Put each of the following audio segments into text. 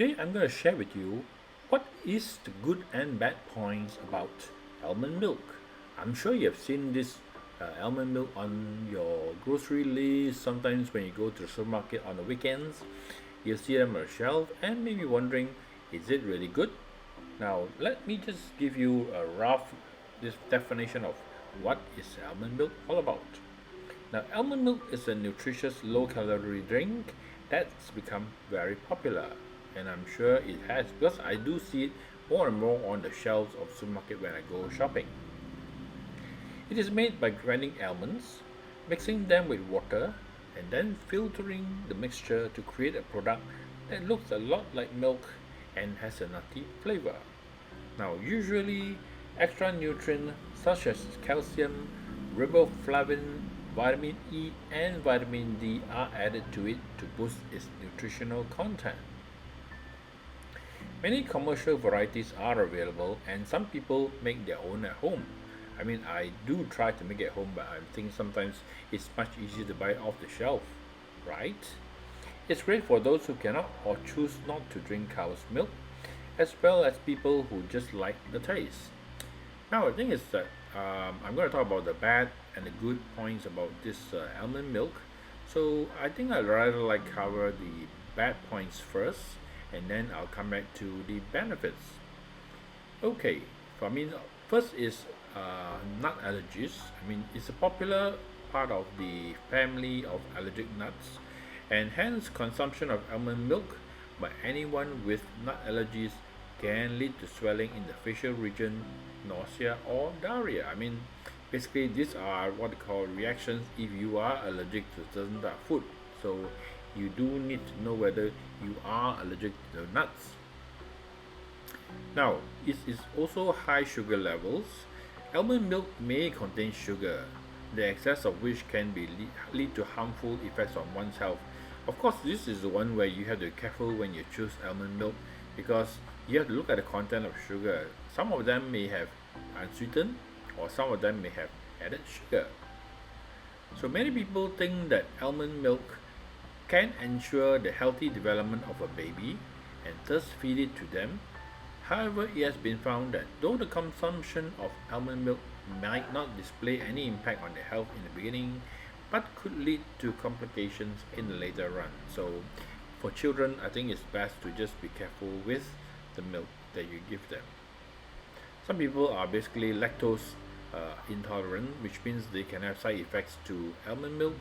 Today I'm going to share with you what is the good and bad points about almond milk. I'm sure you have seen this almond milk on your grocery list. Sometimes when you go to the supermarket on the weekends, you see them on the shelf and maybe wondering, is it really good? Now let me just give you a rough this definition of what is almond milk all about. Now, almond milk is a nutritious low calorie drink that's become very popular. And I'm sure it has because I do see it more and more on the shelves of supermarket when I go shopping. It is made by grinding almonds, mixing them with water, and then filtering the mixture to create a product that looks a lot like milk and has a nutty flavor. Now, usually extra nutrients such as calcium, riboflavin, vitamin E, and vitamin D are added to it to boost its nutritional content. Many commercial varieties are available, and some people make their own at home. I mean, I do try to make it at home, but I think sometimes it's much easier to buy it off the shelf, right? It's great for those who cannot or choose not to drink cow's milk, as well as people who just like the taste. Now, the thing is that I'm going to talk about the bad and the good points about this almond milk. So I think I'd rather like cover the bad points first, and then I'll come back to the benefits. Okay, first is nut allergies. I mean, it's a popular part of the family of allergic nuts, and hence consumption of almond milk by anyone with nut allergies can lead to swelling in the facial region, nausea, or diarrhea. I mean, basically, these are what they call reactions if you are allergic to certain type of food. So, you do need to know whether you are allergic to the nuts. Now, it is also high sugar levels. Almond milk may contain sugar, the excess of which can lead to harmful effects on one's health. Of course, this is the one where you have to be careful when you choose almond milk because you have to look at the content of sugar. Some of them may have unsweetened or some of them may have added sugar. So many people think that almond milk can ensure the healthy development of a baby and thus feed it to them. However, it has been found that though the consumption of almond milk might not display any impact on the health in the beginning, but could lead to complications in the later run. So, for children, I think it's best to just be careful with the milk that you give them. Some people are basically lactose intolerant, which means they can have side effects to almond milk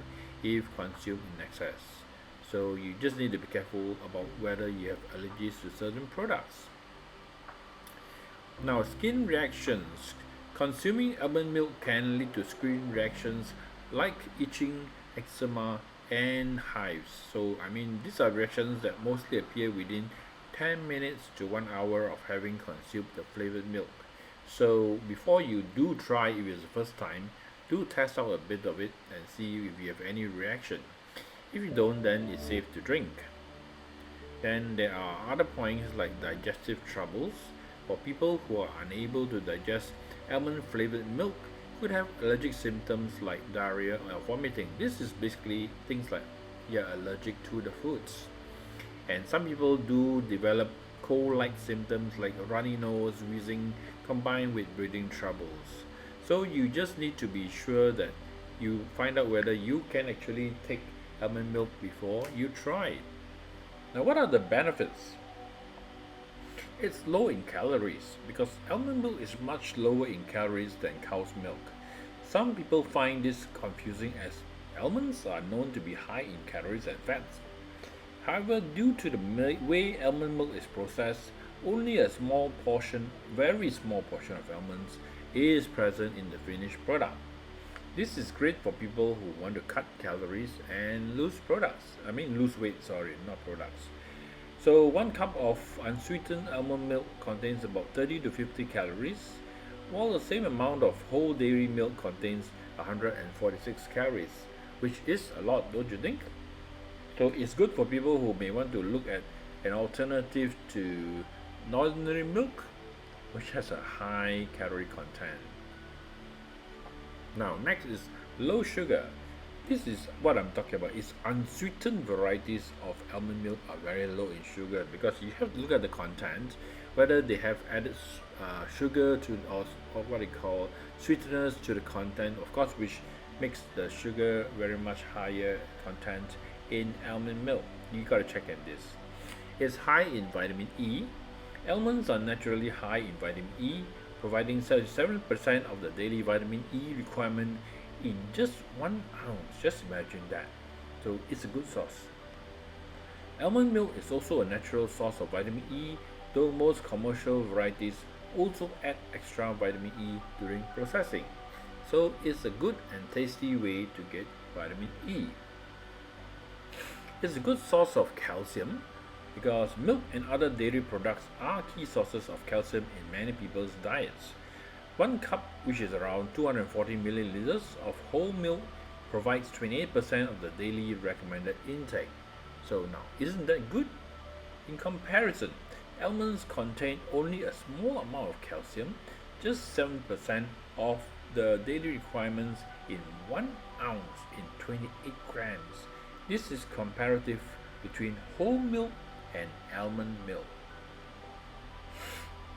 if consumed in excess. So you just need to be careful about whether you have allergies to certain products. Now, skin reactions. Consuming almond milk can lead to skin reactions like itching, eczema, and hives. So, these are reactions that mostly appear within 10 minutes to 1 hour of having consumed the flavored milk. So, before you do try, if it's the first time, do test out a bit of it and see if you have any reaction. If you don't, then it's safe to drink. Then there are other points like digestive troubles. For people who are unable to digest almond flavored milk, could have allergic symptoms like diarrhea or vomiting. This is basically things like you're allergic to the foods. And some people do develop cold-like symptoms like runny nose, wheezing, combined with breathing troubles. So you just need to be sure that you find out whether you can actually take almond milk before you try it. Now, what are the benefits? It's low in calories because almond milk is much lower in calories than cow's milk. Some people find this confusing as almonds are known to be high in calories and fats. However, due to the way almond milk is processed, only a small portion, very small portion of almonds is present in the finished product. This is great for people who want to cut calories and lose weight, not products. So 1 cup of unsweetened almond milk contains about 30 to 50 calories, while the same amount of whole dairy milk contains 146 calories, which is a lot, don't you think? So it's good for people who may want to look at an alternative to ordinary milk, which has a high calorie content. Now, next is low sugar. This is what I'm talking about. It's unsweetened varieties of almond milk are very low in sugar, because you have to look at the content, whether they have added sugar to, or what they call sweeteners to the content, of course, which makes the sugar very much higher content in almond milk. You gotta check on this. It's high in vitamin E. Almonds are naturally high in vitamin E, providing 77% of the daily vitamin E requirement in just 1 ounce. Just imagine that. So it's a good source. Almond milk is also a natural source of vitamin E, though most commercial varieties also add extra vitamin E during processing. So it's a good and tasty way to get vitamin E. It's a good source of calcium, because milk and other dairy products are key sources of calcium in many people's diets. One cup, which is around 240 milliliters of whole milk, provides 28% of the daily recommended intake. So now, isn't that good? In comparison, almonds contain only a small amount of calcium, just 7% of the daily requirements in 1 ounce in 28 grams. This is comparative between whole milk and almond milk.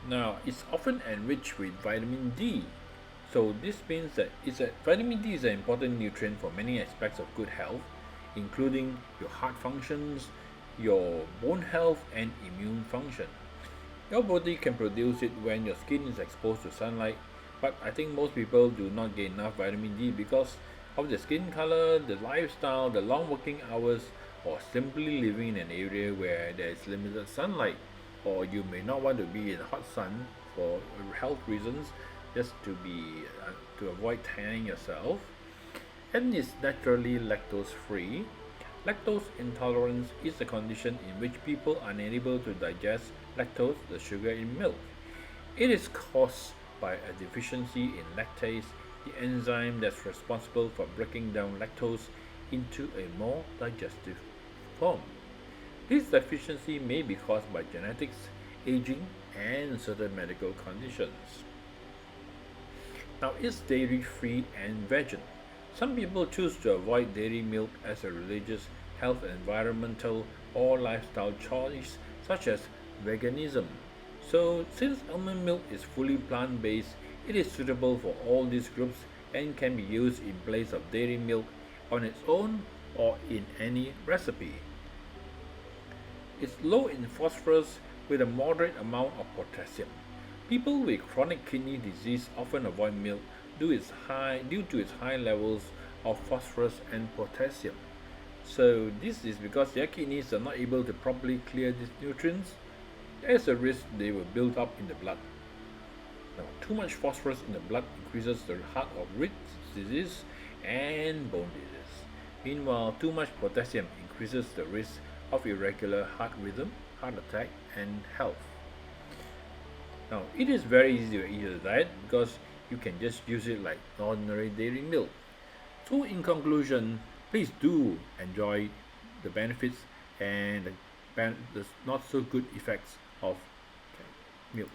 Now, it's often enriched with vitamin D. So this means that vitamin D is an important nutrient for many aspects of good health, including your heart functions, your bone health, and immune function. Your body can produce it when your skin is exposed to sunlight, but I think most people do not get enough vitamin D because of the skin color, the lifestyle, the long working hours, or simply living in an area where there is limited sunlight, or you may not want to be in hot sun for health reasons, just to avoid tanning yourself. And is naturally lactose free. Lactose intolerance is a condition in which people are unable to digest lactose, the sugar in milk. It is caused by a deficiency in lactase, the enzyme that's responsible for breaking down lactose into a more digestive form. This deficiency may be caused by genetics, aging, and certain medical conditions. Now, is dairy free and vegan? Some people choose to avoid dairy milk as a religious, health, environmental, or lifestyle choice, such as veganism. So, since almond milk is fully plant based, it is suitable for all these groups and can be used in place of dairy milk on its own or in any recipe. It's low in phosphorus with a moderate amount of potassium. People with chronic kidney disease often avoid milk due to its high levels of phosphorus and potassium. So this is because their kidneys are not able to properly clear these nutrients. There's a risk they will build up in the blood. Now, too much phosphorus in the blood increases the heart of rich disease and bone disease. Meanwhile, too much potassium increases the risk of irregular heart rhythm, heart attack, and health. Now, it is very easy to eat a diet because you can just use it like ordinary dairy milk. So, in conclusion, please do enjoy the benefits and the not so good effects of